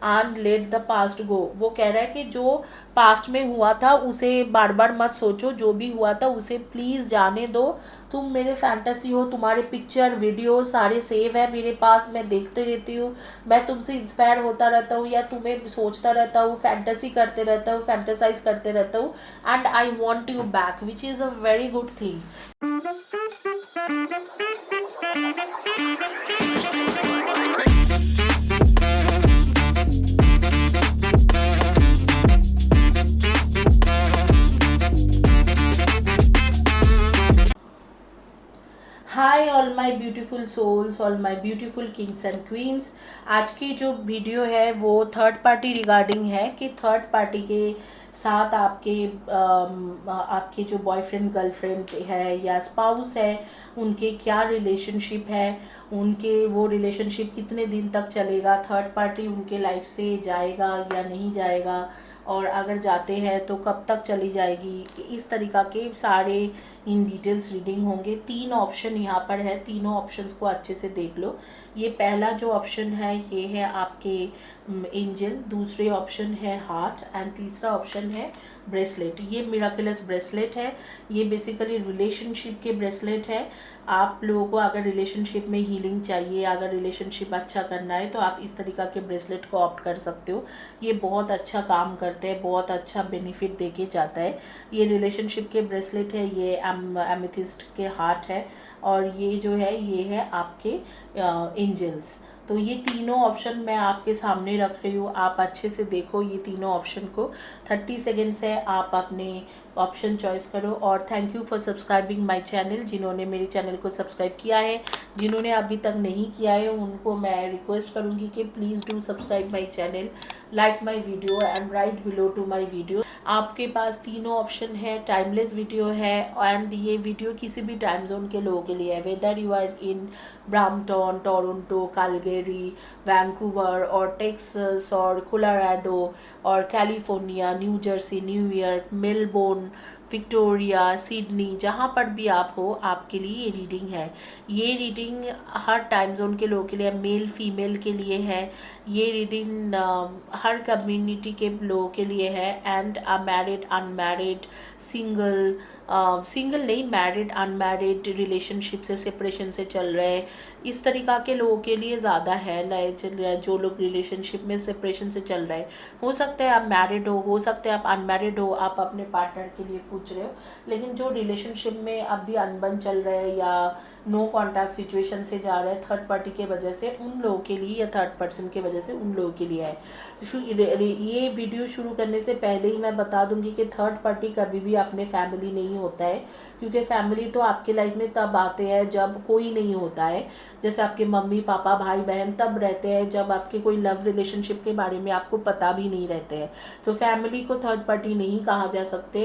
And let the past go. वो कह रहा है कि जो पास्ट में हुआ था उसे बार बार मत सोचो, जो भी हुआ था उसे प्लीज़ जाने दो। तुम मेरे फैंटेसी हो, तुम्हारे पिक्चर वीडियो सारे सेव है मेरे पास, मैं देखते रहती हूँ, मैं तुमसे इंस्पायर होता रहता हूँ या तुम्हें सोचता रहता हूँ, फैंटेसी करते रहता हूँ, फैंटेसाइज करते रहता हूँ, and I want you back, which is a very good thing. Hi all my beautiful souls, all my beautiful kings and queens. आज की जो वीडियो है वो थर्ड पार्टी रिगार्डिंग है कि थर्ड पार्टी के साथ आपके जो बॉयफ्रेंड गर्लफ्रेंड है या स्पाउस है उनके क्या रिलेशनशिप है, उनके वो रिलेशनशिप कितने दिन तक चलेगा, थर्ड पार्टी उनके लाइफ से जाएगा या नहीं जाएगा, और अगर जाते हैं तो कब तक चली जाएगी। इस तरीक़ा के सारे इन डिटेल्स रीडिंग होंगे। 3 ऑप्शन यहाँ पर है, तीनों ऑप्शंस को अच्छे से देख लो। ये पहला जो ऑप्शन है ये है आपके एंजल, दूसरे ऑप्शन है हार्ट, एंड तीसरा ऑप्शन है ब्रेसलेट। ये मिराकुलस ब्रेसलेट है, ये बेसिकली रिलेशनशिप के ब्रेसलेट है। आप लोगों को अगर रिलेशनशिप में हीलिंग चाहिए, अगर रिलेशनशिप अच्छा करना है तो आप इस तरीक़ा के ब्रेसलेट को ऑप्ट कर सकते हो। ये बहुत अच्छा काम करते हैं, बहुत अच्छा बेनिफिट देके जाता है। ये रिलेशनशिप के ब्रेसलेट है, ये एमेथिस्ट के हार्ट है, और ये जो है ये है आपके एंजल्स। तो ये तीनों ऑप्शन मैं आपके सामने रख रही हूँ, आप अच्छे से देखो ये तीनों ऑप्शन को। 30 सेकेंड्स है, आप अपने ऑप्शन चॉइस करो। और thank you for subscribing my channel, जिन्होंने मेरे चैनल को सब्सक्राइब किया है, जिन्होंने अभी तक नहीं किया है उनको मैं रिक्वेस्ट करूँगी कि please do subscribe my channel, like my video and write below to my video. आपके पास तीनों ऑप्शन है, टाइमलेस वीडियो है, एंड ये वीडियो किसी भी टाइम जोन के लोगों के लिए है, whether you are in Brampton, Toronto, Calgary, Vancouver और टेक्सास और कोलोराडो और California, New Jersey, New York, Melbourne, Victoria, Sydney, जहाँ पर भी आप हो आपके लिए ये रीडिंग है। ये रीडिंग हर टाइम जोन के लोगों के लिए, मेल फीमेल के लिए है। ये रीडिंग हर कम्युनिटी के लोगों के लिए है, and married, unmarried, single, single नहीं, मैरिड, अनमैरिड, रिलेशनशिप से, सेपरेशन से चल रहे, इस तरीक़ा के लोगों के लिए ज़्यादा है। जो लोग रिलेशनशिप में सेपरेशन से चल रहे हैं, हो सकता है आप मैरिड हो सकता है आप अनमैरिड हो, आप अपने पार्टनर के लिए पूछ रहे हो, लेकिन जो रिलेशनशिप में अब भी अनबन चल रहा है या नो कॉन्टैक्ट सिचुएशन से जा रहा है थर्ड पार्टी के वजह से, उन लोगों के लिए, या थर्ड पर्सन के वजह से उन लोगों के लिए है। ये वीडियो शुरू करने से पहले ही मैं बता दूंगी कि थर्ड पार्टी कभी भी अपने फैमिली नहीं होता है, क्योंकि फैमिली तो आपके लाइफ में तब आते हैं जब कोई नहीं होता है। जैसे आपके मम्मी पापा भाई बहन तब रहते हैं जब आपके कोई लव रिलेशनशिप के बारे में आपको पता भी नहीं रहते हैं, तो फैमिली को थर्ड पार्टी नहीं कहा जा सकते।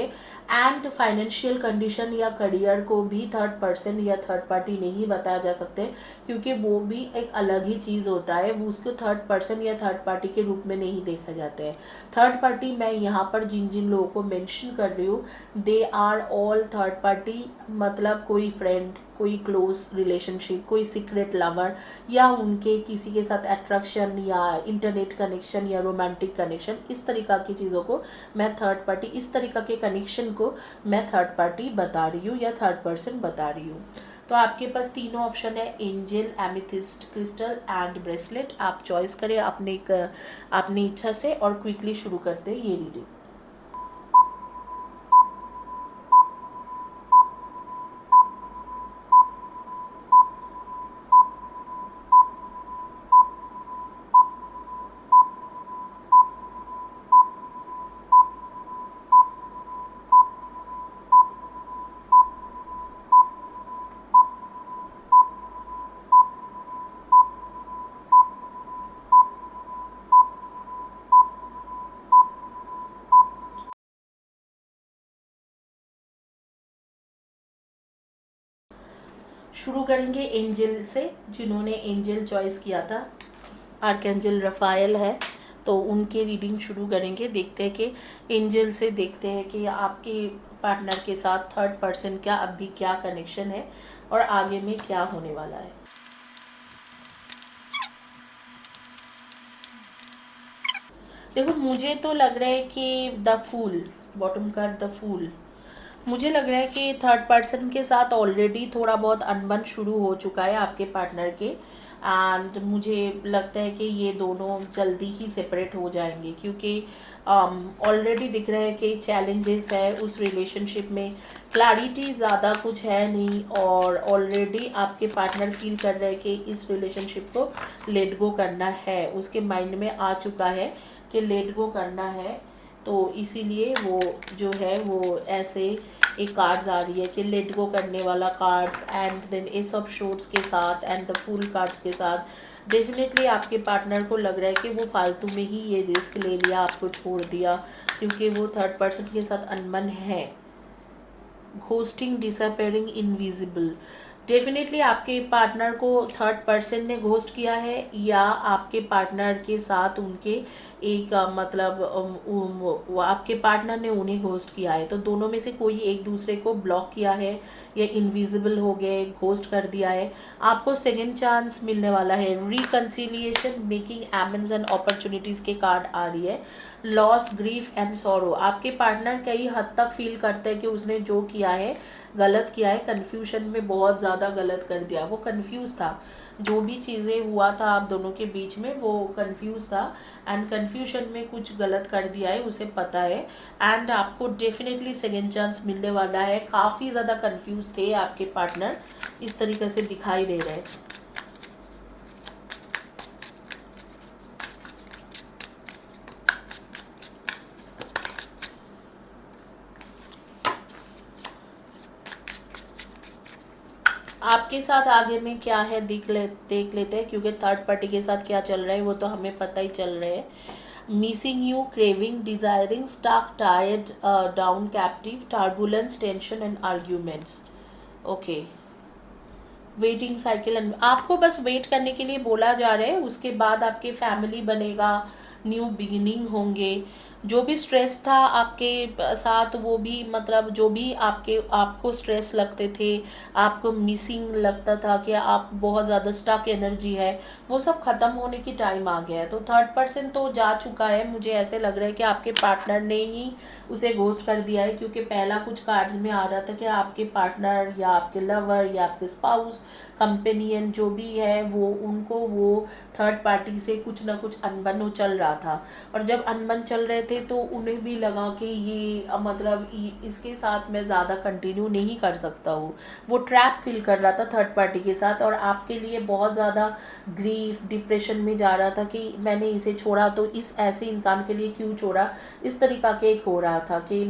एंड फाइनेंशियल कंडीशन या करियर को भी थर्ड पर्सन या थर्ड पार्टी नहीं बताया जा सकते, क्योंकि वो भी एक अलग ही चीज़ होता है, वो उसको थर्ड पर्सन या थर्ड पार्टी के रूप में नहीं देखा जाता है। थर्ड पार्टी मैं यहाँ पर जिन जिन लोगों को मेंशन कर रही हूँ, they are all third party, मतलब कोई फ्रेंड, कोई क्लोज रिलेशनशिप, कोई सीक्रेट लवर, या उनके किसी के साथ अट्रैक्शन या इंटरनेट कनेक्शन या रोमांटिक कनेक्शन, इस तरीक़ा की चीज़ों को मैं थर्ड पार्टी, इस तरीक़ा के कनेक्शन को मैं थर्ड पार्टी बता रही हूँ या थर्ड पर्सन बता रही हूँ। तो आपके पास तीनों ऑप्शन है, angel, amethyst crystal and bracelet. आप चॉइस करें अपनी इच्छा से, और क्विकली शुरू करते हैं ये रीडिंग। शुरू करेंगे एंजल से, जिन्होंने एंजल चॉइस किया था, आर्कएंजल रफाएल है, तो उनके रीडिंग शुरू करेंगे। देखते हैं कि एंजल से, देखते हैं कि आपके पार्टनर के साथ थर्ड पर्सन का अभी क्या कनेक्शन है और आगे में क्या होने वाला है। देखो मुझे तो लग रहा है कि the fool, bottom card the fool, मुझे लग रहा है कि थर्ड पर्सन के साथ ऑलरेडी थोड़ा बहुत अनबन शुरू हो चुका है आपके पार्टनर के। एंड मुझे लगता है कि ये दोनों जल्दी ही सेपरेट हो जाएंगे, क्योंकि ऑलरेडी दिख रहा है कि चैलेंजेस है उस रिलेशनशिप में, क्लैरिटी ज़्यादा कुछ है नहीं, और ऑलरेडी आपके पार्टनर फील कर रहे हैं कि इस रिलेशनशिप को लेट गो करना है, उसके माइंड में आ चुका है कि लेट गो करना है। तो इसीलिए वो जो है वो ऐसे एक कार्ड्स आ रही है कि लेट गो करने वाला cards, and then ace of swords के साथ एंड द फुल कार्ड्स के साथ डेफिनेटली आपके पार्टनर को लग रहा है कि वो फालतू में ही ये रिस्क ले लिया, आपको छोड़ दिया, क्योंकि वो थर्ड पर्सन के साथ अनबन है। घोस्टिंग, डिसअपेयरिंग, इनविजिबल, डेफिनेटली आपके पार्टनर को थर्ड पर्सन ने घोस्ट किया है, या आपके पार्टनर के साथ उनके एक मतलब वो आपके पार्टनर ने उन्हें घोस्ट किया है। तो दोनों में से कोई एक दूसरे को ब्लॉक किया है, या इनविजिबल हो गए, घोस्ट कर दिया है। आपको सेकेंड चांस मिलने वाला है, रिकन्सिलिएशन, मेकिंग एमेंड्स एंड अपॉर्चुनिटीज़ के कार्ड आ रही है। लॉस, ग्रीफ एंड सॉरो, आपके पार्टनर कई हद तक फील करते हैं कि उसने जो किया है गलत किया है, कन्फ्यूजन में बहुत ज़्यादा गलत कर दिया, वो कंफ्यूज था, जो भी चीज़ें हुआ था आप दोनों के बीच में वो कंफ्यूज था, एंड कन्फ्यूजन में कुछ गलत कर दिया है, उसे पता है। एंड आपको डेफिनेटली सेकेंड चांस मिलने वाला है। काफ़ी ज़्यादा कंफ्यूज थे आपके पार्टनर, इस तरीके से दिखाई दे रहे हैं। आपके साथ आगे में क्या है देख लेते हैं, क्योंकि थर्ड पार्टी के साथ क्या चल रहा है वो तो हमें पता ही चल रहा है। Missing you, craving, desiring, stuck, tired, down, captive, turbulence, tension and arguments. Okay, waiting cycle, and आपको बस वेट करने के लिए बोला जा रहा है, उसके बाद आपके फैमिली बनेगा, न्यू बिगिनिंग होंगे। जो भी स्ट्रेस था आपके साथ, वो भी मतलब जो भी आपको स्ट्रेस लगते थे, आपको मिसिंग लगता था कि आप बहुत ज़्यादा स्टक एनर्जी है, वो सब ख़त्म होने की टाइम आ गया है। तो थर्ड पर्सन तो जा चुका है, मुझे ऐसे लग रहा है कि आपके पार्टनर ने ही उसे घोस्ट कर दिया है, क्योंकि पहला कुछ कार्ड्स में आ रहा था कि आपके पार्टनर या आपके लवर या आपके स्पाउस, कंपेनियन जो भी है, वो उनको वो थर्ड पार्टी से कुछ ना कुछ अनबन चल रहा था, और जब अनबन चल रहे थे तो उन्हें भी लगा कि ये मतलब इसके साथ मैं ज़्यादा कंटिन्यू नहीं कर सकता हूँ। वो ट्रैप फील कर रहा था थर्ड पार्टी के साथ, और आपके लिए बहुत ज़्यादा ग्रीफ, डिप्रेशन में जा रहा था कि मैंने इसे छोड़ा तो इस ऐसे इंसान के लिए क्यों छोड़ा, इस तरीका के एक हो रहा था कि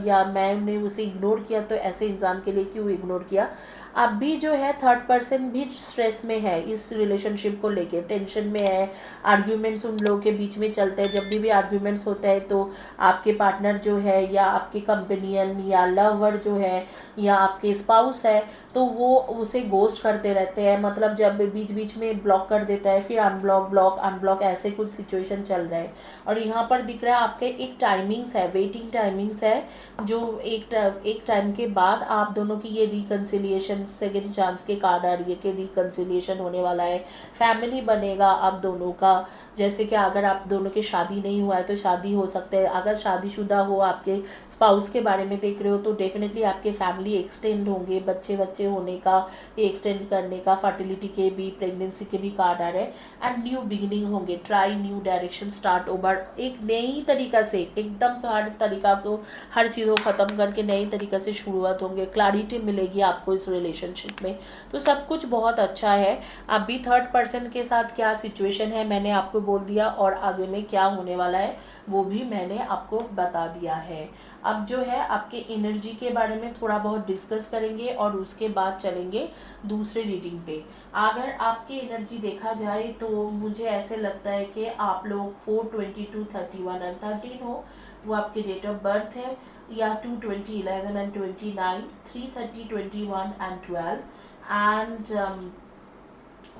या मैंने उसे इग्नोर किया तो ऐसे इंसान के लिए क्यों इग्नोर किया। अब भी जो है थर्ड पर्सन भी स्ट्रेस में है, इस रिलेशनशिप को लेके टेंशन में है। आर्ग्यूमेंट्स उन लोगों के बीच में चलते हैं, जब भी आर्ग्यूमेंट्स होता है तो आपके पार्टनर जो है या आपके कंपेनियन या लवर जो है या आपके स्पाउस है, तो वो उसे गोस्ट करते रहते हैं, मतलब जब बीच बीच में ब्लॉक कर देता है, फिर अनब्लॉक, ब्लॉक, अनब्लॉक, ऐसे कुछ सिचुएशन चल रहा है। और यहाँ पर दिख रहा है आपके एक टाइमिंग्स है, वेटिंग टाइमिंग्स है, जो एक टाइम के बाद आप दोनों की ये रिकन्सिलिएशन, सेकेंड चांस के कार्ड आ रही है कि रिकन्सिलिएशन होने वाला है, फैमिली बनेगा आप दोनों का। जैसे कि अगर आप दोनों की शादी नहीं हुआ है तो शादी हो सकता है, अगर शादीशुदा हो, आपके स्पाउस के बारे में देख रहे हो तो डेफिनेटली आपके फैमिली एक्सटेंड होंगे, बच्चे बच्चे होने का, एक्सटेंड करने का, फर्टिलिटी के भी, प्रेगनेंसी के भी कार्ड आ रहे हैं। एंड न्यू बिगिनिंग होंगे, try new direction, start over, एक नई तरीका से, एकदम हर तरीका को, हर चीज़ को ख़त्म करके नई तरीके से शुरुआत होंगे, क्लैरिटी मिलेगी आपको इस रिलेशनशिप में। तो सब कुछ बहुत अच्छा है। अभी थर्ड पर्सन के साथ क्या सिचुएशन है मैंने आपको बोल दिया, और आगे में क्या होने वाला है वो भी मैंने आपको बता दिया है। अब जो है आपके एनर्जी के बारे में थोड़ा बहुत डिस्कस करेंगे, और उसके बाद चलेंगे दूसरे रीडिंग पे। अगर आपकी एनर्जी देखा जाए तो मुझे ऐसे लगता है कि आप लोग 4/22, 31 एंड 13 हो, वो आपकी डेट ऑफ बर्थ है, या 2/20, 11 एंड 29, 3/30, 21 एंड 12 एंड 1/10,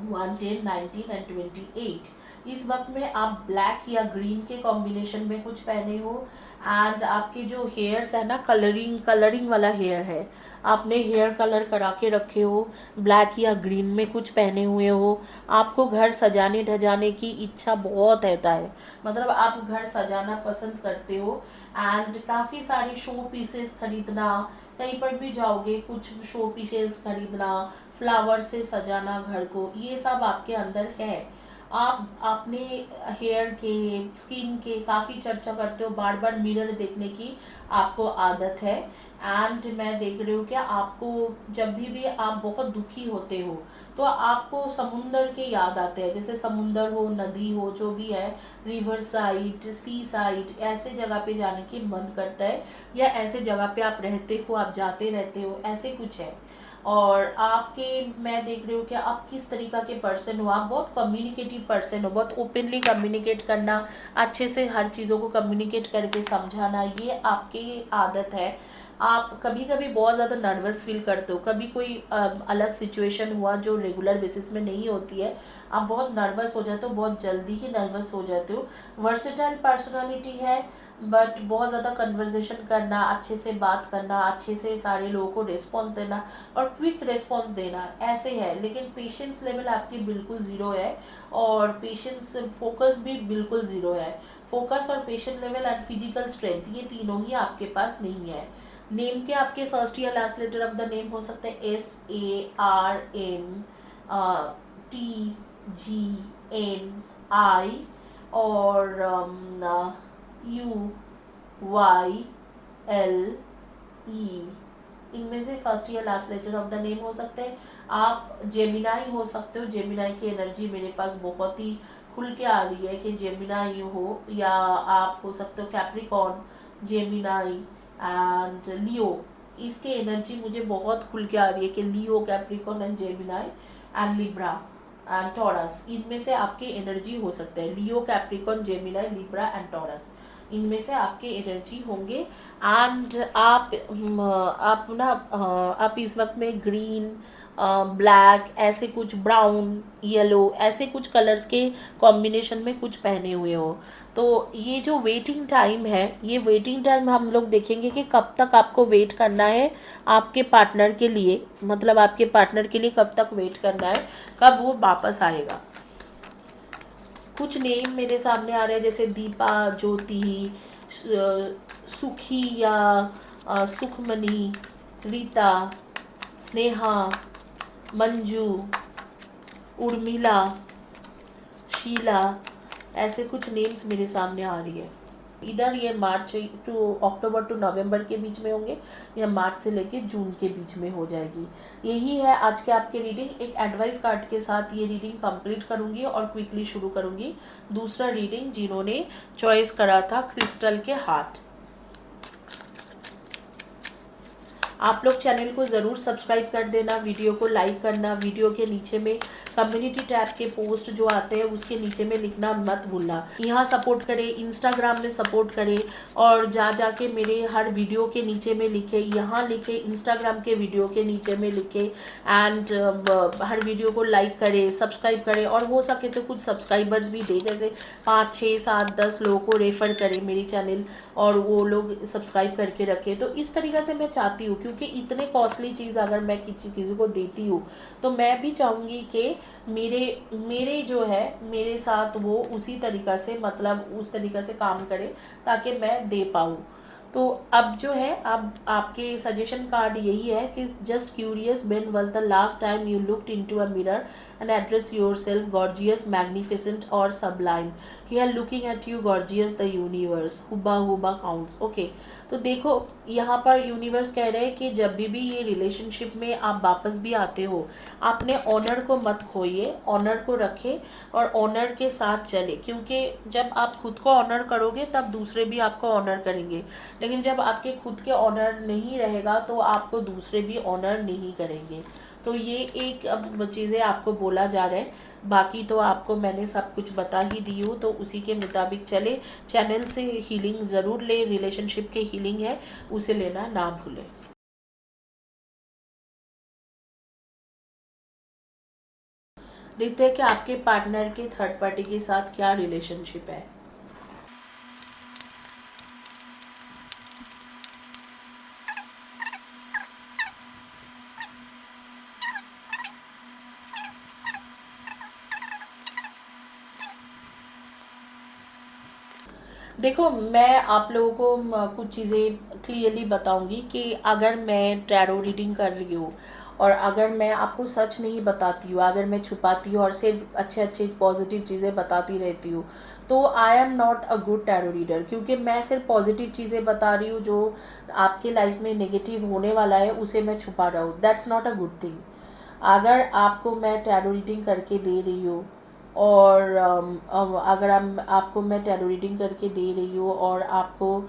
19 एंड 28, इस वक्त में आप ब्लैक या ग्रीन के कॉम्बिनेशन में कुछ पहने हो। एंड आपके जो हेयर्स है ना, कलरिंग वाला हेयर है, आपने हेयर कलर करा के रखे हो, ब्लैक या ग्रीन में कुछ पहने हुए हो। आपको घर सजाने ढजाने की इच्छा बहुत रहता है, मतलब आप घर सजाना पसंद करते हो। एंड काफ़ी सारे शो पीसेस खरीदना, कहीं पर भी जाओगे कुछ शो पीसेस खरीदना, फ्लावर से सजाना घर को, ये सब आपके अंदर है। आप अपने हेयर के, स्किन के काफ़ी चर्चा करते हो, बार बार मिरर देखने की आपको आदत है। एंड मैं देख रही हूँ कि आपको जब भी आप बहुत दुखी होते हो तो आपको समुंदर के याद आते हैं, जैसे समुंदर हो, नदी हो, जो भी है, रिवर साइड, सी साइड, ऐसे जगह पे जाने की मन करता है, या ऐसे जगह पे आप रहते हो, आप जाते रहते हो, ऐसे कुछ है। और आपके, मैं देख रही हूँ कि आप किस तरीका के पर्सन हो, आप बहुत कम्युनिकेटिव पर्सन हो, बहुत ओपनली कम्युनिकेट करना, अच्छे से हर चीज़ों को कम्युनिकेट करके समझाना, ये आपकी आदत है। आप कभी कभी बहुत ज़्यादा नर्वस फील करते हो, कभी कोई अलग सिचुएशन हुआ जो रेगुलर बेसिस में नहीं होती है, आप बहुत नर्वस हो जाते हो, बहुत जल्दी ही नर्वस हो जाते हो। वर्सेटाइल पर्सनालिटी है, बट बहुत ज़्यादा कन्वर्जेशन करना, अच्छे से बात करना, अच्छे से सारे लोगों को रिस्पॉन्स देना और क्विक रिस्पॉन्स देना, ऐसे है। लेकिन पेशेंस लेवल आपकी बिल्कुल ज़ीरो है, और पेशेंस फोकस भी बिल्कुल ज़ीरो है। फोकस और patience level and physical strength, ये तीनों ही आपके पास नहीं है। नेम के आपके फर्स्ट या last letter of the name हो सकते हैं SARM, TGNI और UYLE। इनमें से फर्स्ट या last letter of the name हो सकते हैं। आप जेमिनाई हो सकते हो, जेमिनाई की एनर्जी मेरे पास बहुत ही खुल के आ रही है कि जेमिनाई हो, या आप हो सकते हो कैप्रिकॉर्न, जेमिनाई एंड लियो। इसके एनर्जी मुझे बहुत खुल के आ रही है कि Leo, Capricorn and Gemini and Libra and Taurus, इनमें से आपके एनर्जी हो सकते हैं। Leo, Capricorn, Gemini, Libra and Taurus, इनमें से आपके एनर्जी होंगे। एंड आप ना आप इस वक्त में ग्रीन, ब्लैक, ऐसे कुछ ब्राउन, येलो, ऐसे कुछ कलर्स के कॉम्बिनेशन में कुछ पहने हुए हो। तो ये जो वेटिंग टाइम है, ये वेटिंग टाइम हम लोग देखेंगे कि कब तक आपको वेट करना है आपके पार्टनर के लिए, मतलब आपके पार्टनर के लिए कब तक वेट करना है, कब वो वापस आएगा। कुछ नेम मेरे सामने आ रहे हैं, जैसे दीपा, ज्योति, सुखी या सुखमणि, रीता, स्नेहा, मंजू, उर्मिला, शीला, ऐसे कुछ नेम्स मेरे सामने आ रही है। इधर ये मार्च टू अक्टूबर टू नवंबर के बीच में होंगे, या मार्च से लेके जून के बीच में हो जाएगी। यही है आज के आपके रीडिंग। एक एडवाइस कार्ड के साथ ये रीडिंग कंप्लीट करूंगी और क्विकली शुरू करूंगी दूसरा रीडिंग, जिन्होंने चॉइस करा था क्रिस्टल के हार्ट। आप लोग चैनल को ज़रूर सब्सक्राइब कर देना, वीडियो को लाइक करना, वीडियो के नीचे में कम्युनिटी टैब के पोस्ट जो आते हैं उसके नीचे में लिखना मत भूलना। यहाँ सपोर्ट करें, इंस्टाग्राम में सपोर्ट करें, और जाके मेरे हर वीडियो के नीचे में लिखे, यहाँ लिखे, इंस्टाग्राम के वीडियो के नीचे में लिखे। एंड हर वीडियो को लाइक करें, सब्सक्राइब करें, और हो सके तो कुछ सब्सक्राइबर्स भी दे, जैसे 5, 6, 7, 10 लोगों को रेफ़र करें मेरी चैनल, और वो लोग सब्सक्राइब करके रखें। तो इस तरीक़े से मैं चाहती हूँ, क्योंकि इतने कॉस्टली चीज़ अगर मैं किसी को देती हूँ तो मैं भी चाहूँगी कि मेरे जो है मेरे साथ वो उसी तरीक़ा से, मतलब उस तरीक़ा से काम करे ताकि मैं दे पाऊँ। तो अब जो है, अब आपके सजेशन कार्ड यही है कि just curious, when was the last time you looked into a mirror and address yourself gorgeous, magnificent और sublime. Here looking at you gorgeous the universe, hubba hubba counts. Okay, तो देखो यहाँ पर universe कह रहे हैं कि जब भी ये रिलेशनशिप में आप वापस भी आते हो, आपने ऑनर को मत खोइए, ऑनर को रखें और ऑनर के साथ चले, क्योंकि जब आप खुद को ऑनर करोगे तब दूसरे भी आपको ऑनर करेंगे। लेकिन जब आपके खुद के ऑनर नहीं रहेगा तो आपको दूसरे भी ऑनर नहीं करेंगे। तो ये एक अब चीज़ें आपको बोला जा रहा है। बाकी तो आपको मैंने सब कुछ बता ही दी हूँ, तो उसी के मुताबिक चले। चैनल से हीलिंग ज़रूर ले, रिलेशनशिप के हीलिंग है, उसे लेना ना भूलें। देखते हैं कि आपके पार्टनर के थर्ड पार्टी के साथ क्या रिलेशनशिप है। देखो, मैं आप लोगों को कुछ चीज़ें क्लियरली बताऊंगी कि अगर मैं टैरो रीडिंग कर रही हूँ और अगर मैं आपको सच नहीं बताती हूँ, अगर मैं छुपाती हूँ और सिर्फ अच्छे अच्छे पॉजिटिव चीज़ें बताती रहती हूँ, तो I am not a good tarot reader. क्योंकि मैं सिर्फ पॉजिटिव चीज़ें बता रही हूँ, जो आपके लाइफ में नेगेटिव होने वाला है उसे मैं छुपा रहा हूँ, that's not a good thing. अगर आपको मैं टैरो रीडिंग करके दे रही हूँ और अगर आपको मैं टैरो रीडिंग करके दे रही हूँ और आपको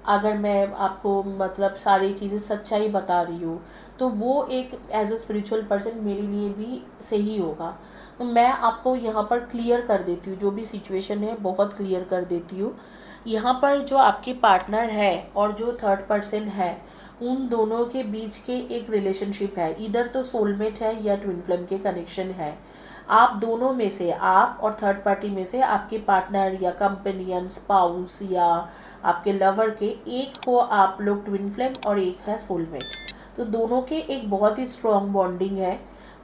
अगर मैं आपको मतलब सारी चीज़ें सच्चाई बता रही हूँ, तो वो एक एज अ स्पिरिचुअल पर्सन मेरे लिए भी सही होगा। तो मैं आपको यहाँ पर क्लियर कर देती हूँ, जो भी सिचुएशन है बहुत क्लियर कर देती हूँ। यहाँ पर जो आपके पार्टनर है और जो थर्ड पर्सन है, उन दोनों के बीच के एक रिलेशनशिप है, इधर तो सोलमेट है या ट्विन फ्लेम के कनेक्शन है। आप दोनों में से, आप और थर्ड पार्टी में से आपके पार्टनर या कंपेनियन, स्पाउस या आपके लवर के एक हो आप लोग ट्विन फ्लेम और एक है सोलमेट। तो दोनों के एक बहुत ही स्ट्रॉन्ग बॉन्डिंग है।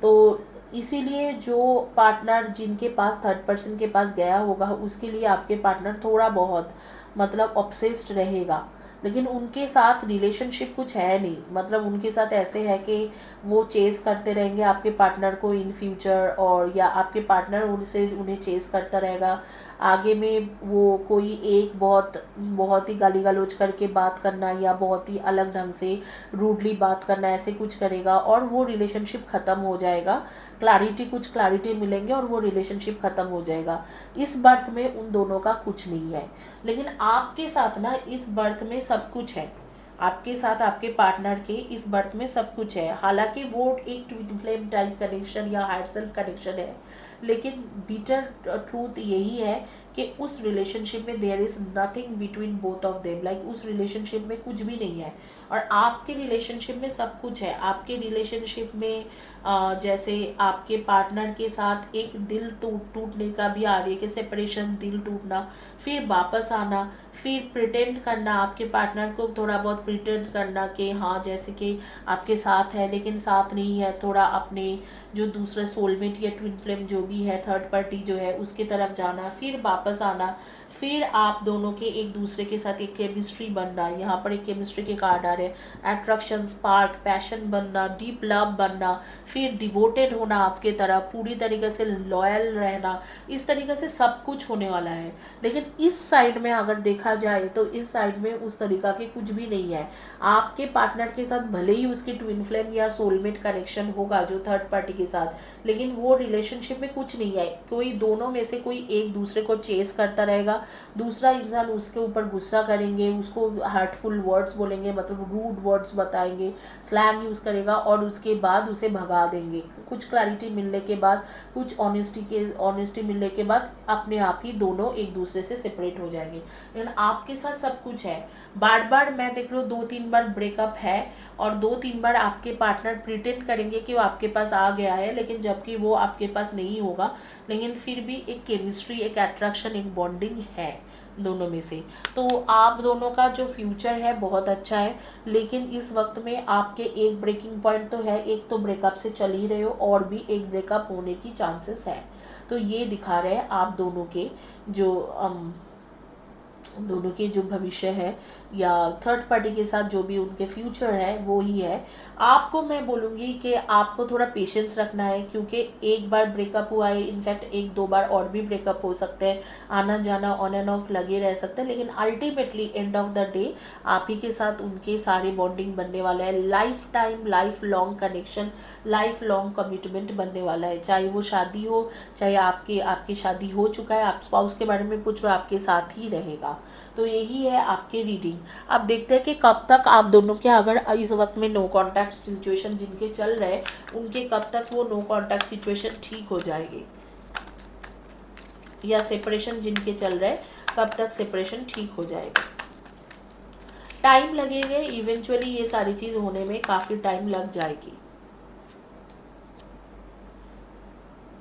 तो इसीलिए जो पार्टनर जिनके पास थर्ड पर्सन के पास गया होगा, उसके लिए आपके पार्टनर थोड़ा बहुत मतलब ऑब्सेस्ड रहेगा। लेकिन उनके साथ रिलेशनशिप कुछ है नहीं, मतलब उनके साथ ऐसे है कि वो चेस करते रहेंगे आपके पार्टनर को इन फ्यूचर, और या आपके पार्टनर उनसे उन्हें चेस करता रहेगा। आगे में वो कोई एक बहुत बहुत ही गाली गलौज करके बात करना या बहुत ही अलग ढंग से रूडली बात करना, ऐसे कुछ करेगा और वो रिलेशनशिप ख़त्म हो जाएगा। कुछ क्लैरिटी मिलेंगे और वो रिलेशनशिप ख़त्म हो जाएगा। इस बर्थ में उन दोनों का कुछ नहीं है। लेकिन आपके साथ ना इस बर्थ में सब कुछ है। आपके साथ आपके पार्टनर के इस बर्थ में सब कुछ है। हालांकि वो एक ट्विन फ्लेम टाइप कनेक्शन या हायर सेल्फ कनेक्शन है, लेकिन बिटर ट्रूथ यही है कि उस रिलेशनशिप में there is nothing between both of them, like उस रिलेशनशिप में कुछ भी नहीं है। और आपके रिलेशनशिप में सब कुछ है। आपके रिलेशनशिप में जैसे आपके पार्टनर के साथ एक दिल टूटने का भी आ रही है कि सेपरेशन, दिल टूटना, फिर वापस आना, फिर प्रिटेंड करना, आपके पार्टनर को थोड़ा बहुत प्रिटेंड करना कि हाँ जैसे कि आपके साथ है लेकिन साथ नहीं है, थोड़ा अपने जो दूसरे सोलमेट या ट्विन फ्लेम जो भी है, थर्ड पार्टी जो है उसकी तरफ जाना, फिर वापस आना, फिर आप दोनों के एक दूसरे के साथ एक केमिस्ट्री बनना। यहाँ पर एक केमिस्ट्री के कार्ड आ रहे हैं, अट्रैक्शन, स्पार्क, पैशन बनना, डीप लव बनना, फिर डिवोटेड होना आपके तरफ, पूरी तरीके से लॉयल रहना, इस तरीके से सब कुछ होने वाला है। लेकिन इस साइड में अगर देखा जाए तो इस साइड में उस तरीका के कुछ भी नहीं है। आपके पार्टनर के साथ भले ही उसके ट्विन फ्लेम या सोलमेट कनेक्शन होगा जो थर्ड पार्टी के साथ, लेकिन वो रिलेशनशिप में कुछ नहीं है। कोई दोनों में से कोई एक दूसरे को चेस करता रहेगा, दूसरा इंसान उसके ऊपर गुस्सा करेंगे, उसको हर्टफुल वर्ड्स बोलेंगे, मतलब रूड वर्ड्स बताएंगे, स्लैंग यूज़ करेगा और उसके बाद उसे भगा देंगे। कुछ क्लैरिटी मिलने के बाद, कुछ ऑनेस्टी मिलने के बाद अपने आप ही दोनों एक दूसरे से सेपरेट हो जाएंगे। लेकिन आपके साथ सब कुछ है। बार बार मैं देख लो 2-3 बार ब्रेकअप है और 2-3 बार आपके पार्टनर प्रिटेंड करेंगे कि वो आपके पास आ गया है, लेकिन जबकि वो आपके पास नहीं होगा। लेकिन फिर भी एक केमिस्ट्री, एक अट्रैक्शन, एक बॉन्डिंग है दोनों में से। तो आप दोनों का जो फ्यूचर है बहुत अच्छा है। लेकिन इस वक्त में आपके एक ब्रेकिंग पॉइंट तो है, एक तो ब्रेकअप से चल ही रहे हो और भी एक ब्रेकअप होने की चांसेस है। तो ये दिखा रहे हैं आप दोनों के जो भविष्य है या थर्ड पार्टी के साथ जो भी उनके फ्यूचर है वो ही है। आपको मैं बोलूँगी कि आपको थोड़ा पेशेंस रखना है, क्योंकि एक बार ब्रेकअप हुआ है, इनफैक्ट 1-2 बार और भी ब्रेकअप हो सकते हैं, आना जाना ऑन एंड ऑफ लगे रह सकते हैं, लेकिन ultimately end of the day आप ही के साथ उनके सारे बॉन्डिंग बनने वाला है। Life time, life long connection, life long commitment बनने वाला है। चाहे वो शादी हो, चाहे आपकी शादी हो चुका है, आप स्पाउस के बारे में पूछ रहे हो, आपके साथ ही रहेगा। तो यही है आपके रीडिंग। अब देखते हैं कि कब तक आप दोनों के, अगर इस वक्त में नो कॉन्टैक्ट सिचुएशन जिनके चल रहे हैं, उनके कब तक वो नो कॉन्टैक्ट सिचुएशन ठीक हो जाएगी, या सेपरेशन जिनके चल रहे हैं कब तक सेपरेशन ठीक हो जाएगा। टाइम लगेगा, इवेंचुअली ये सारी चीज़ होने में काफ़ी टाइम लग जाएगी।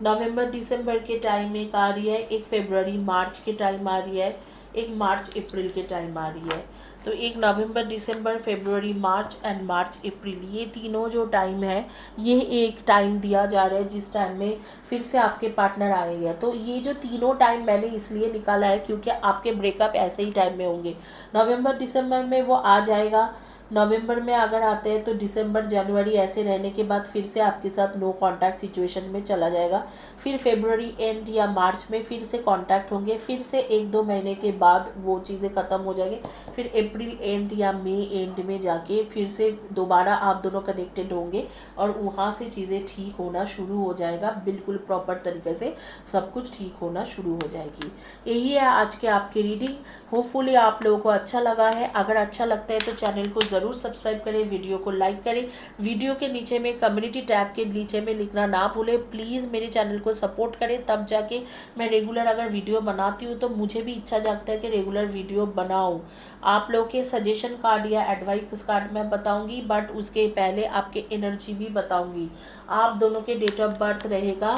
नवंबर दिसंबर के टाइम एक आ रही है, एक फरवरी मार्च के टाइम आ रही है, एक मार्च अप्रैल के टाइम आ रही है। तो एक नवंबर दिसंबर फरवरी मार्च एंड मार्च अप्रैल, ये तीनों जो टाइम है, ये एक टाइम दिया जा रहा है जिस टाइम में फिर से आपके पार्टनर आएंगे। तो ये जो तीनों टाइम मैंने इसलिए निकाला है क्योंकि आपके ब्रेकअप ऐसे ही टाइम में होंगे। नवंबर दिसंबर में वो आ जाएगा, नवंबर में अगर आते हैं तो दिसंबर जनवरी ऐसे रहने के बाद फिर से आपके साथ नो कांटेक्ट सिचुएशन में चला जाएगा। फिर फरवरी एंड या मार्च में फिर से कांटेक्ट होंगे, फिर से 1-2 महीने के बाद वो चीज़ें ख़त्म हो जाएंगी। फिर अप्रैल एंड या मई एंड में जाके फिर से दोबारा आप दोनों कनेक्टेड होंगे और वहाँ से चीज़ें ठीक होना शुरू हो जाएगा, बिल्कुल प्रॉपर तरीके से सब कुछ ठीक होना शुरू हो जाएगी। यही है आज के आपकी रीडिंग। होपफुली आप लोगों को अच्छा लगा है। अगर अच्छा लगता है तो चैनल को ज़रूर सब्सक्राइब करें, वीडियो को लाइक करें, वीडियो के नीचे में कम्युनिटी टैब के नीचे में लिखना ना भूलें। प्लीज़ मेरे चैनल को सपोर्ट करें, तब जाके मैं रेगुलर अगर वीडियो बनाती हूँ तो मुझे भी इच्छा जागता है कि रेगुलर वीडियो बनाऊँ। आप लोग के सजेशन कार्ड या एडवाइस कार्ड मैं बताऊँगी, बट उसके पहले आपके एनर्जी भी बताऊँगी। आप दोनों के डेट ऑफ बर्थ रहेगा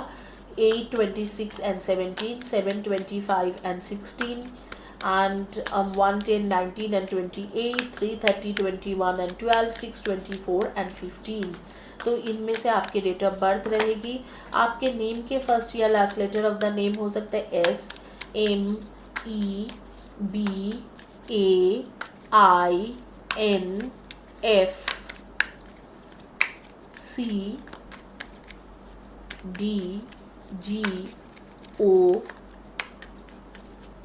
8, 26 and 17, 7, 25 and 16, and 1, 10, 19 and 28, 3, 30, 21 and 12, 6, 24 and 15। तो इनमें से आपके डेट ऑफ बर्थ रहेगी। आपके नेम के फर्स्ट या last letter of the name हो सकता है S, M, E, B, A, I, N, F, C, D, G, O,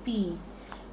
P।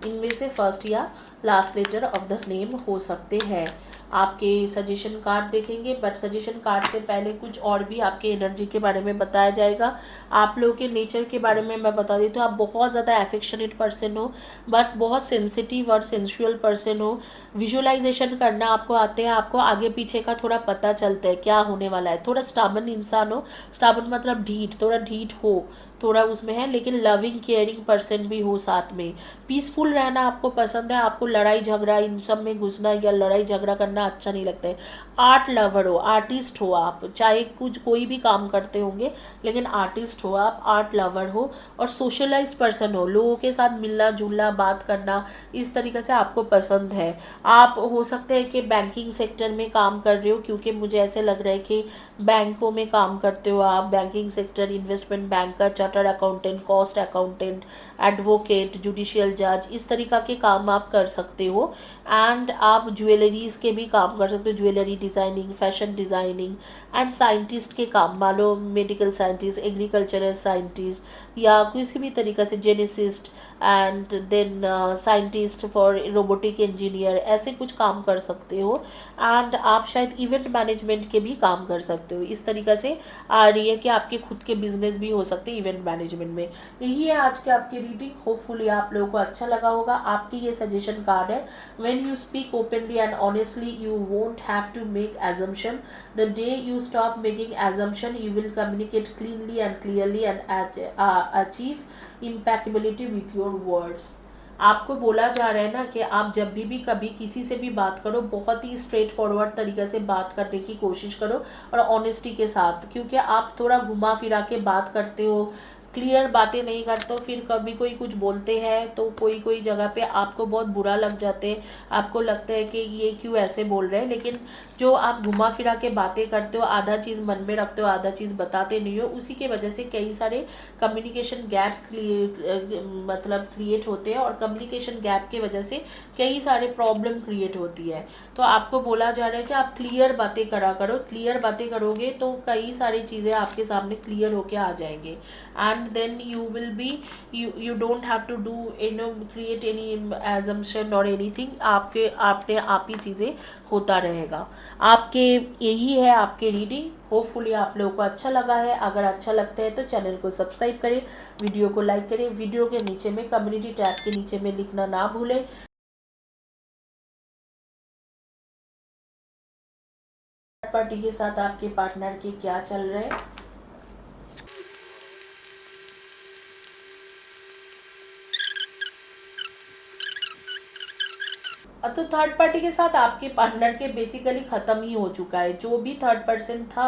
इनमें से फर्स्ट या last letter of the name हो सकते हैं। आपके सजेशन कार्ड देखेंगे, बट सजेशन कार्ड से पहले कुछ और भी आपके एनर्जी के बारे में बताया जाएगा। आप लोगों के नेचर के बारे में मैं बता देती हूँ। आप बहुत ज़्यादा एफेक्शनेट पर्सन हो, बट बहुत सेंसिटिव और सेंसुअल पर्सन हो। विजुअलाइजेशन करना आपको आते हैं, आपको आगे पीछे का थोड़ा पता चलता है क्या होने वाला है। थोड़ा स्टाबन इंसान हो, स्टाबन मतलब ढीठ, थोड़ा ढीठ हो, थोड़ा उसमें है, लेकिन लविंग केयरिंग पर्सन भी हो साथ में। पीसफुल रहना आपको पसंद है, आपको लड़ाई झगड़ा इन सब में घुसना या लड़ाई झगड़ा करना अच्छा नहीं लगता है। आर्ट लवर हो, आर्टिस्ट हो आप, चाहे कुछ कोई भी काम करते होंगे लेकिन आर्टिस्ट हो आप, आर्ट लवर हो और सोशलाइज पर्सन हो, लोगों के साथ मिलना जुलना बात करना इस तरीके से आपको पसंद है। आप हो सकते हैं कि बैंकिंग सेक्टर में काम कर रहे हो, क्योंकि मुझे ऐसे लग रहा है कि बैंकों में काम करते हो आप। Banking sector, investment banker, chartered accountant, cost accountant, advocate, judicial जज, इस तरीका के काम आप कर सकते हो। एंड आप ज्वेलरीज के भी काम कर सकते हो, jewellery designing, fashion designing and scientist के काम, मान लो मेडिकल साइंटिस्ट, एग्रीकल्चरल साइंटिस्ट या किसी भी तरीक़े से geneticist and then scientist for robotic engineer, ऐसे कुछ काम कर सकते हो। एंड आप शायद इवेंट मैनेजमेंट के भी काम कर सकते हो। इस तरीक़े से आ रही है कि आपके खुद के बिजनेस भी हो सकते हैं इवेंट मैनेजमेंट में। यही है आज के आपकी रीडिंग। होपफुली आप लोगों को अच्छा लगा होगा। आपकी ये सजेशन कार्ड है। When you speak openly and honestly you won't have to make assumption. The day you stop making assumption you will communicate cleanly and clearly and achieve impactability with your words. आपको बोला जा रहा है ना कि आप जब भी कभी किसी से भी बात करो, बहुत ही स्ट्रेट फॉरवर्ड तरीके से बात करने की कोशिश करो और ऑनेस्टी के साथ, क्योंकि आप थोड़ा घुमा फिरा के बात करते हो, क्लियर बातें नहीं करते हो। फिर कभी कोई कुछ बोलते हैं तो कोई जगह पे आपको बहुत बुरा लग जाते हैं, आपको लगता है कि ये क्यों ऐसे बोल रहे हैं। लेकिन जो आप घुमा फिरा के बातें करते हो, आधा चीज़ मन में रखते हो, आधा चीज़ बताते नहीं हो, उसी के वजह से कई सारे कम्युनिकेशन गैप क्रिएट होते हैं और कम्युनिकेशन गैप की वजह से कई सारे प्रॉब्लम क्रिएट होती है। तो आपको बोला जा रहा है कि आप क्लियर बातें करा करो। क्लियर बातें करोगे तो कई सारी चीज़ें आपके सामने क्लियर होके आ जाएंगे। And then you will be you don't have to do create any assumption or anything। आपने आप ही चीज़ें होता रहेगा। आपके यही है आपके रीडिंग। होपफुली आप लोगों को अच्छा लगा है। अगर अच्छा लगता है तो चैनल को सब्सक्राइब करें, वीडियो को लाइक करें, वीडियो के नीचे में कम्युनिटी टैब के नीचे में लिखना ना भूलें। पार्टी के साथ आपके पार्टनर के क्या चल रहा है। तो थर्ड पार्टी के साथ आपके पार्टनर के बेसिकली ख़त्म ही हो चुका है। जो भी थर्ड पर्सन था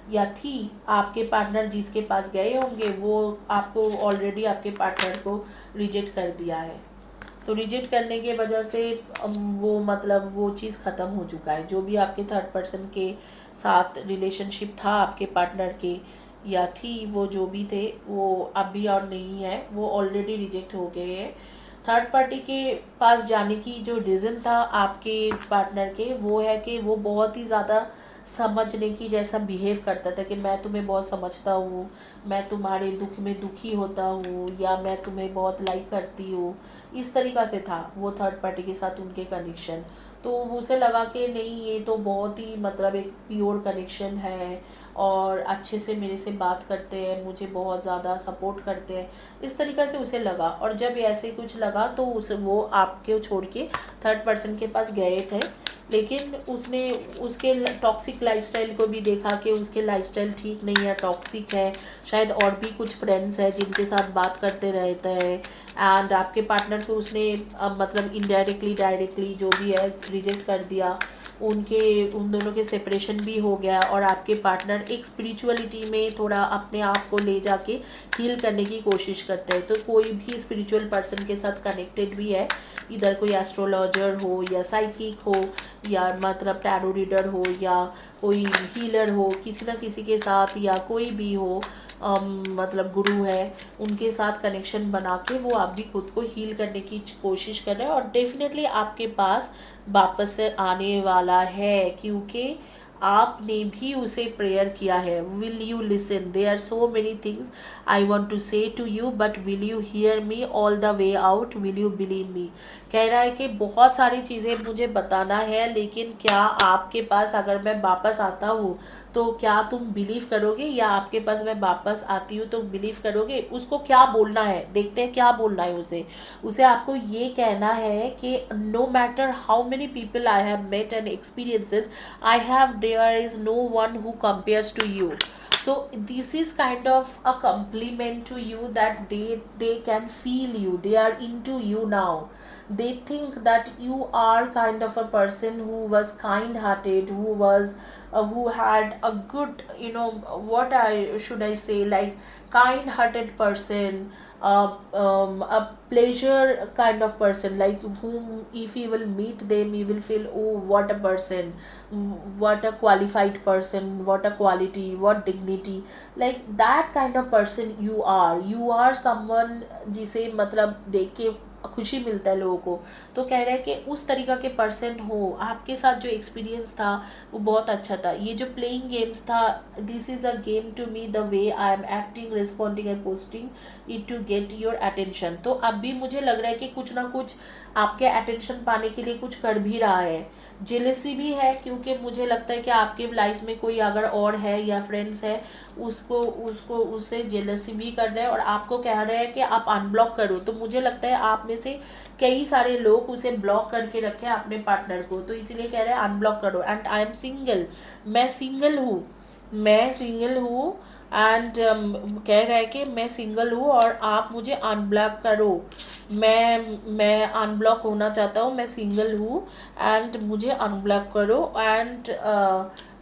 या थी, आपके पार्टनर जिसके पास गए होंगे वो आपको ऑलरेडी आपके पार्टनर को रिजेक्ट कर दिया है। तो रिजेक्ट करने के वजह से वो मतलब वो चीज़ ख़त्म हो चुका है। जो भी आपके थर्ड पर्सन के साथ रिलेशनशिप था आपके पार्टनर के या थी, वो जो भी थे वो अभी और नहीं है, वो ऑलरेडी रिजेक्ट हो गए हैं। थर्ड पार्टी के पास जाने की जो रीज़न था आपके पार्टनर के, वो है कि वो बहुत ही ज़्यादा समझने की जैसा बिहेव करता था कि मैं तुम्हें बहुत समझता हूँ, मैं तुम्हारे दुख में दुखी होता हूँ, या मैं तुम्हें बहुत लाइक करती हूँ। इस तरीक़ा से था वो थर्ड पार्टी के साथ उनके कनेक्शन। तो उसे लगा कि नहीं, ये तो बहुत ही मतलब एक प्योर कनेक्शन है और अच्छे से मेरे से बात करते हैं, मुझे बहुत ज़्यादा सपोर्ट करते हैं, इस तरीक़े से उसे लगा। और जब ऐसे कुछ लगा तो वो आपके छोड़ के थर्ड पर्सन के पास गए थे। लेकिन उसने उसके टॉक्सिक लाइफस्टाइल को भी देखा कि उसके लाइफस्टाइल ठीक नहीं है, टॉक्सिक है, शायद और भी कुछ फ्रेंड्स हैं जिनके साथ बात करते रहते हैं। एंड आपके पार्टनर को उसने मतलब इनडायरेक्टली डायरेक्टली जो भी है रिजेक्ट कर दिया। उन दोनों के सेपरेशन भी हो गया और आपके पार्टनर एक स्पिरिचुअलिटी में थोड़ा अपने आप को ले जाके हील करने की कोशिश करते हैं। तो कोई भी स्पिरिचुअल पर्सन के साथ कनेक्टेड भी है, इधर कोई एस्ट्रोलॉजर हो या साइकिक हो या मतलब टैरो रीडर हो या कोई हीलर हो, किसी ना किसी के साथ, या कोई भी हो मतलब गुरु है, उनके साथ कनेक्शन बना के वो आप भी खुद को हील करने की कोशिश कर रहे हैं। और डेफिनेटली आपके पास वापस से आने वाला है, क्योंकि आपने भी उसे प्रेयर किया है। Will you listen, there are so many things I want to say to you, but will you hear me all the way out, will you believe me. कह रहा है कि बहुत सारी चीज़ें मुझे बताना है, लेकिन क्या आपके पास अगर मैं वापस आता हूँ तो क्या तुम बिलीव करोगे, या आपके पास मैं वापस आती हूँ तो बिलीव करोगे। उसको क्या बोलना है, देखते हैं क्या बोलना है उसे आपको ये कहना है कि no matter how many people I have met and experiences, I have there is no one who compares to you. So this is kind of a compliment to you that they can feel you, they are into you now. They think that you are kind of a person who was kind hearted, who had a good, what I should I say, like kind hearted person, a pleasure kind of person, like whom if he will meet them he will feel, oh what a person, what a qualified person, what a quality, what dignity, like that kind of person you are someone जिसे मतलब देख के खुशी मिलता है लोगों को। तो कह रहा है कि उस तरीका के पर्सन हो, आपके साथ जो एक्सपीरियंस था वो बहुत अच्छा था। ये जो प्लेइंग गेम्स था, this is a game to me, the way I am acting, responding and posting it to get your attention. तो अब भी मुझे लग रहा है कि कुछ ना कुछ आपके अटेंशन पाने के लिए कुछ कर भी रहा है। जेलसी भी है, क्योंकि मुझे लगता है कि आपके लाइफ में कोई अगर और है या फ्रेंड्स है, उससे जेलसी भी कर रहे हैं और आपको कह रहे हैं कि आप अनब्लॉक करो। तो मुझे लगता है आप में से कई सारे लोग उसे ब्लॉक करके रखे अपने पार्टनर को, तो इसीलिए कह रहे हैं अनब्लॉक करो। एंड आई एम सिंगल, मैं सिंगल हूँ एंड कह रहा है कि मैं सिंगल हूँ और आप मुझे अनब्लॉक करो। मैं अनब्लॉक होना चाहता हूँ, मैं सिंगल हूँ एंड मुझे अनब्लॉक करो। And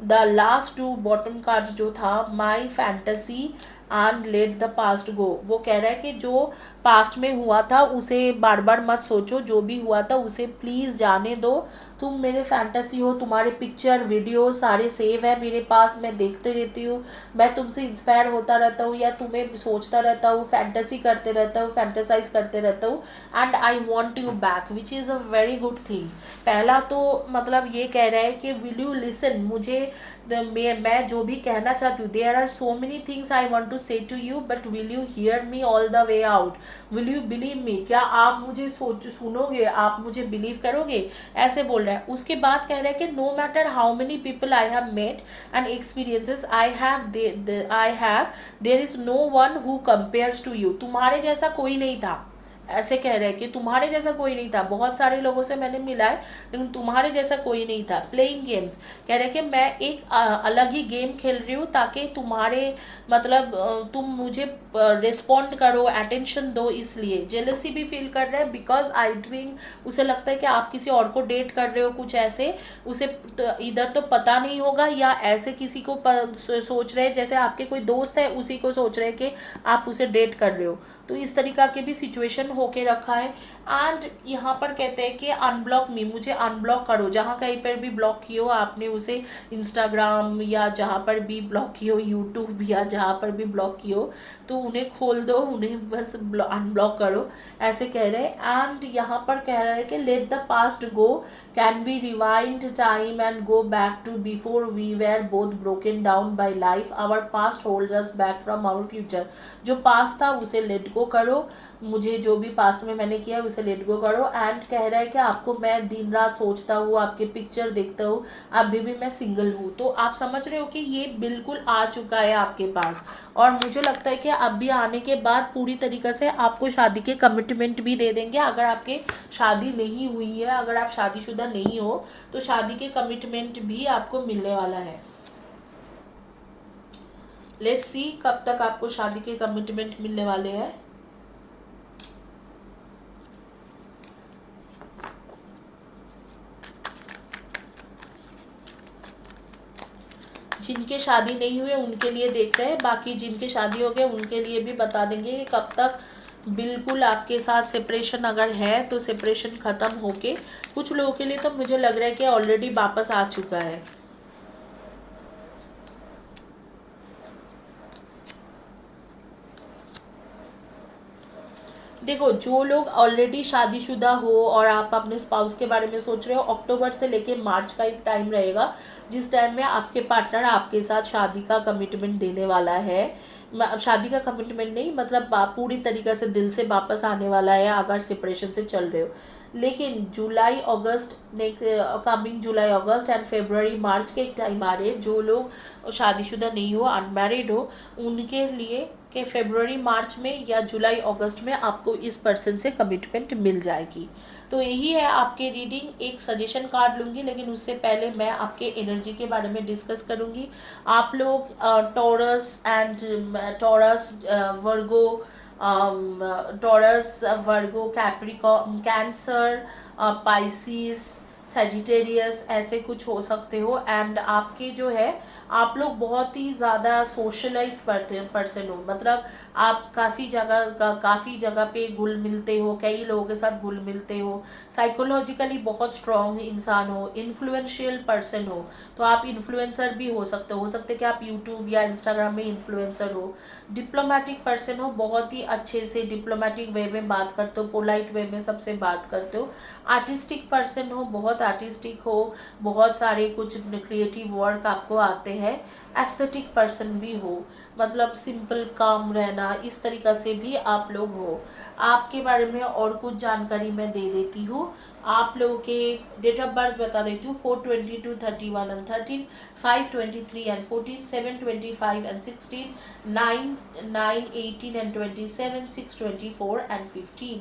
the last two bottom card जो था, my fantasy and let the past go, वो कह रहा है कि जो पास्ट में हुआ था उसे बार बार मत सोचो, जो भी हुआ था उसे प्लीज़ जाने दो। तुम मेरे फैंटेसी हो, तुम्हारे पिक्चर वीडियो सारे सेव है मेरे पास, मैं देखते रहती हूँ, मैं तुमसे इंस्पायर होता रहता हूँ या तुम्हें सोचता रहता हूँ, फैंटेसी करते रहता हूँ, फैंटेसाइज करते रहता हूँ। And I want you back, which is a very good thing. पहला तो मतलब ये कह रहा है कि विल यू लिसन, मुझे मैं जो भी कहना चाहती हूँ, there are so many things I want to say to you, but will you hear me all the way out, will you believe me, क्या आप मुझे सुनोगे, आप मुझे बिलीव करोगे, ऐसे बोल रहा है। उसके बाद कह रहा है कि no matter how many people I have met and experiences I have there is no one who compares to you, तुम्हारे जैसा कोई नहीं था, ऐसे कह रहे हैं कि तुम्हारे जैसा कोई नहीं था, बहुत सारे लोगों से मैंने मिला है लेकिन तुम्हारे जैसा कोई नहीं था। प्लेइंग गेम्स कह रहे हैं कि मैं एक अलग ही गेम खेल रही हूँ ताकि तुम्हारे मतलब तुम मुझे रिस्पॉन्ड करो, अटेंशन दो, इसलिए जेलसी भी फील कर रहे हैं बिकॉज आई ड्रिंक। उसे लगता है कि आप किसी और को डेट कर रहे हो कुछ ऐसे, उसे इधर तो पता नहीं होगा या ऐसे किसी को सोच रहे हैं जैसे आपके कोई दोस्त है उसी को सोच रहे हैं कि आप उसे डेट कर रहे हो। तो इस तरीका के भी सिचुएशन होके रखा है। एंड यहाँ पर कहते हैं कि अनब्लॉक मी, मुझे अनब्लॉक करो, जहाँ कहीं पर भी ब्लॉक किए हो आपने उसे, इंस्टाग्राम या जहाँ पर भी ब्लॉक किए हो, यूट्यूब या जहाँ पर भी ब्लॉक किए हो, तो उन्हें खोल दो, उन्हें बस अनब्लॉक करो, ऐसे कह रहे हैं। एंड यहाँ पर कह रहे हैं कि let the past go, can we rewind time and go back to before we were both broken down by life, our past holds us back from our future. जो पास्ट था उसे लेट गो करो, मुझे जो भी past में मैंने किया है उसे लेट गो करो। एंड कह रहा है कि आपको मैं दिन रात सोचता हूँ, आपके पिक्चर देखता हूँ, अभी भी मैं सिंगल हूँ। तो आप समझ रहे हो कि ये बिल्कुल आ चुका है आपके पास, और मुझे लगता है कि अभी आने के बाद पूरी तरीके से आपको शादी के कमिटमेंट भी दे देंगे। अगर आपके शादी नहीं हुई है, अगर आप शादीशुदा नहीं हो, तो शादी के कमिटमेंट भी आपको मिलने वाला है। लेट्स सी कब तक आपको शादी के कमिटमेंट मिलने वाले हैं। जिनके शादी नहीं हुए उनके लिए देख रहे हैं, बाकी जिनके शादी हो गए उनके लिए भी बता देंगे कि कब तक बिल्कुल आपके साथ सेपरेशन अगर है तो सेपरेशन ख़त्म होके, कुछ लोगों के लिए तो मुझे लग रहा है कि ऑलरेडी वापस आ चुका है। देखो, जो लोग ऑलरेडी शादीशुदा हो और आप अपने स्पाउस के बारे में सोच रहे हो, अक्टूबर से लेके मार्च का एक टाइम रहेगा जिस टाइम में आपके पार्टनर आपके साथ शादी का कमिटमेंट देने वाला है। शादी का कमिटमेंट नहीं, मतलब आप पूरी तरीके से दिल से वापस आने वाला है अगर सेपरेशन से चल रहे हो। लेकिन जुलाई अगस्त, नेक्स्ट कमिंग जुलाई अगस्त एंड फरवरी मार्च के एक टाइम आ रहे हैं, जो लोग शादीशुदा नहीं हो, अनमैरिड हो, उनके लिए कि फरवरी मार्च में या जुलाई अगस्त में आपको इस पर्सन से कमिटमेंट मिल जाएगी। तो यही है आपके रीडिंग। एक सजेशन कार्ड लूँगी लेकिन उससे पहले मैं आपके एनर्जी के बारे में डिस्कस करूँगी। आप लोग taurus and Taurus Virgo, Taurus Virgo, Capricorn, cancer, Pisces, Sagittarius, ऐसे कुछ हो सकते हो। एंड आपके जो है, आप लोग बहुत ही ज़्यादा सोशलाइज्ड पर्सन हो, मतलब आप काफ़ी जगह पे घुल मिलते हो, कई लोगों के साथ घुल मिलते हो, साइकोलॉजिकली बहुत स्ट्रांग इंसान हो, इन्फ्लुएंशियल पर्सन हो। तो आप इन्फ्लुएंसर भी हो सकते हो कि आप यूट्यूब या इंस्टाग्राम में इन्फ्लुएंसर हो। डिप्लोमेटिक पर्सन हो, बहुत ही अच्छे से डिप्लोमेटिक वे में बात करते हो, पोलाइट वे में सबसे बात करते हो। आर्टिस्टिक पर्सन हो, बहुत आर्टिस्टिक हो, बहुत सारे कुछ क्रिएटिव वर्क आपको आते हैं। एस्थेटिक पर्सन भी हो, मतलब सिंपल काम रहना, इस तरीक़ा से भी आप लोग हो। आपके बारे में और कुछ जानकारी मैं दे देती हूँ। आप लोगों के डेट ऑफ बर्थ बता देती हूँ। 4/22, 31 and 13, 5/23 and 14, 7/25 and 16, 9, 18 and 27, 6/24 and 15।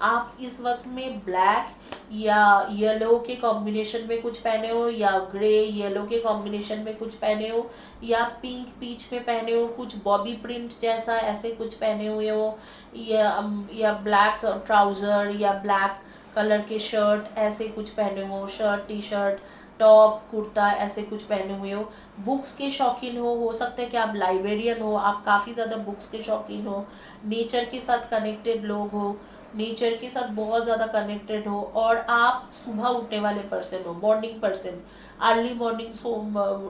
आप इस वक्त में ब्लैक या येलो के कॉम्बिनेशन में कुछ पहने हो, या ग्रे येलो के कॉम्बिनेशन में कुछ पहने हो, या पिंक पीच में पहने हो, कुछ बॉबी प्रिंट जैसा ऐसे कुछ पहने हुए हो, या ब्लैक ट्राउज़र या ब्लैक कलर के शर्ट ऐसे कुछ पहने हो, shirt T shirt top kurta ऐसे कुछ पहने हुए हो। बुक्स के शौकीन हो सकता है कि आप लाइब्रेरियन हो, आप काफ़ी ज़्यादा बुक्स के शौकीन हो, नेचर के साथ कनेक्टेड लोग हो, नेचर के साथ बहुत ज़्यादा कनेक्टेड हो, और आप सुबह उठने वाले पर्सन हो, morning person, early morning so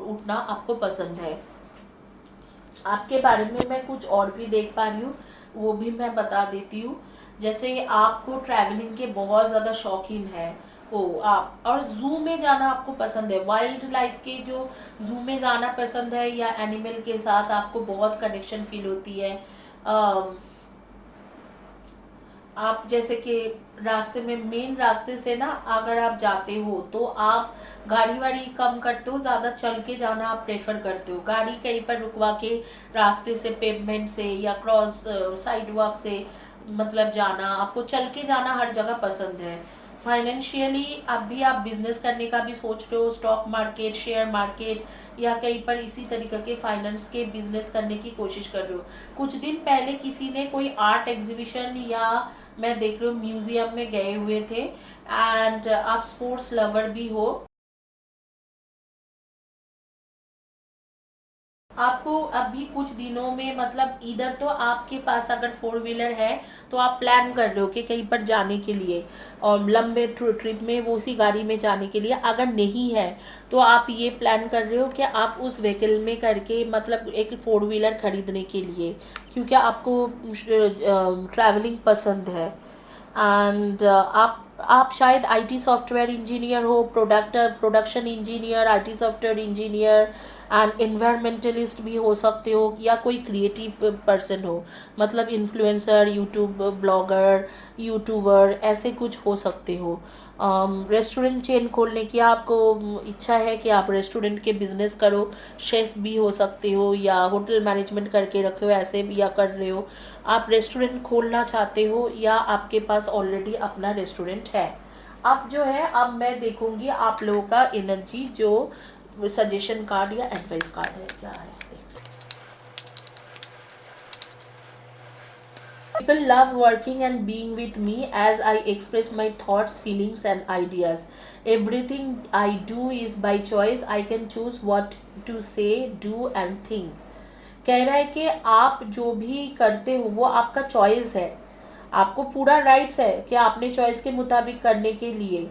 उठना आपको पसंद है। आपके बारे में मैं कुछ और भी देख पा रही हूँ, वो भी मैं बता देती हूँ। जैसे आपको ट्रैवलिंग के बहुत ज़्यादा शौकीन है हो आप, और जू में जाना आपको पसंद है, वाइल्ड लाइफ के जो जू में जाना पसंद है, या एनिमल के साथ आपको बहुत कनेक्शन फील होती है। आप जैसे कि रास्ते में, मेन रास्ते से ना अगर आप जाते हो तो आप गाड़ी वाड़ी कम करते हो, ज़्यादा चल के जाना आप प्रेफर करते हो। गाड़ी कहीं पर रुकवा के रास्ते से, पेवमेंट से या क्रॉस साइड वॉक से मतलब जाना, आपको चल के जाना हर जगह पसंद है। फाइनेंशियली अभी आप बिजनेस करने का भी सोच रहे हो, स्टॉक मार्केट, शेयर मार्केट या कहीं पर इसी तरीके के फाइनेंस के बिजनेस करने की कोशिश कर रहे हो। कुछ दिन पहले किसी ने कोई आर्ट एग्जीबिशन या मैं देख रही हूँ म्यूजियम में गए हुए थे, एंड आप स्पोर्ट्स लवर भी हो, आपको अभी कुछ दिनों में मतलब इधर तो आपके पास अगर 4 व्हीलर है तो आप प्लान कर रहे हो कि कहीं पर जाने के लिए और लंबे ट्रिप में वो उसी गाड़ी में जाने के लिए। अगर नहीं है तो आप ये प्लान कर रहे हो कि आप उस व्हीकल में करके मतलब एक 4 व्हीलर खरीदने के लिए, क्योंकि आपको ट्रैवलिंग पसंद है। एंड आप शायद आईटी सॉफ्टवेयर इंजीनियर हो, production engineer, IT software engineer and environmentalist भी हो सकते हो, या कोई क्रिएटिव पर्सन हो, मतलब इन्फ्लुएंसर, यूट्यूब ब्लॉगर, यूट्यूबर, ऐसे कुछ हो सकते हो। रेस्टोरेंट चेन खोलने की आपको इच्छा है कि आप रेस्टोरेंट के बिजनेस करो, शेफ भी हो सकते हो या होटल मैनेजमेंट करके रखे हो ऐसे भी, या कर रहे हो, आप रेस्टोरेंट खोलना चाहते हो या आपके पास ऑलरेडी अपना रेस्टोरेंट है। अब जो है, अब मैं देखूंगी आप लोगों का एनर्जी, जो सजेशन कार्ड या एडवाइस कार्ड है क्या है। People love working and being with me as I express my thoughts, feelings, and ideas. Everything I do is by choice. I can choose what to say, do, and think. कह रहा है कि आप जो भी करते हो वो आपका चॉइस है, आपको पूरा राइट्स है कि आपने चॉइस के मुताबिक करने के लिए,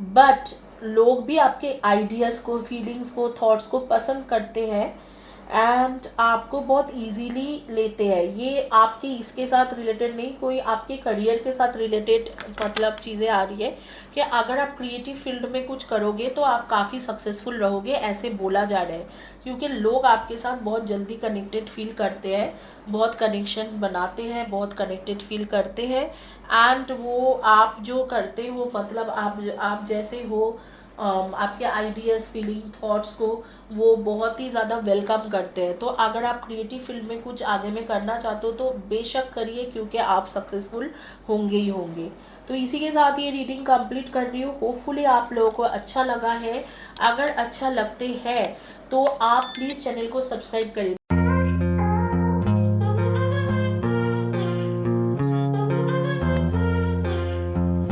बट लोग भी आपके आइडियाज़ को, फीलिंग्स को, थॉट्स को पसंद करते हैं एंड आपको बहुत इजीली लेते हैं। ये आपके इसके साथ रिलेटेड नहीं, कोई आपके करियर के साथ रिलेटेड मतलब चीज़ें आ रही है कि अगर आप क्रिएटिव फील्ड में कुछ करोगे तो आप काफ़ी सक्सेसफुल रहोगे, ऐसे बोला जा रहा है, क्योंकि लोग आपके साथ बहुत जल्दी कनेक्टेड फील करते हैं, बहुत कनेक्शन बनाते हैं, बहुत कनेक्टेड फील करते हैं। एंड वो आप जो करते हो, मतलब आप जैसे हो, आपके आइडियाज़, फीलिंग, थॉट्स को वो बहुत ही ज़्यादा वेलकम करते हैं। तो अगर आप क्रिएटिव फील्ड में कुछ आगे में करना चाहते हो तो बेशक करिए, क्योंकि आप सक्सेसफुल होंगे ही होंगे। तो इसी के साथ ये रीडिंग कंप्लीट कर रही हूँ। होपफुली आप लोगों को अच्छा लगा है। अगर अच्छा लगते हैं तो आप प्लीज़ चैनल को सब्सक्राइब करें।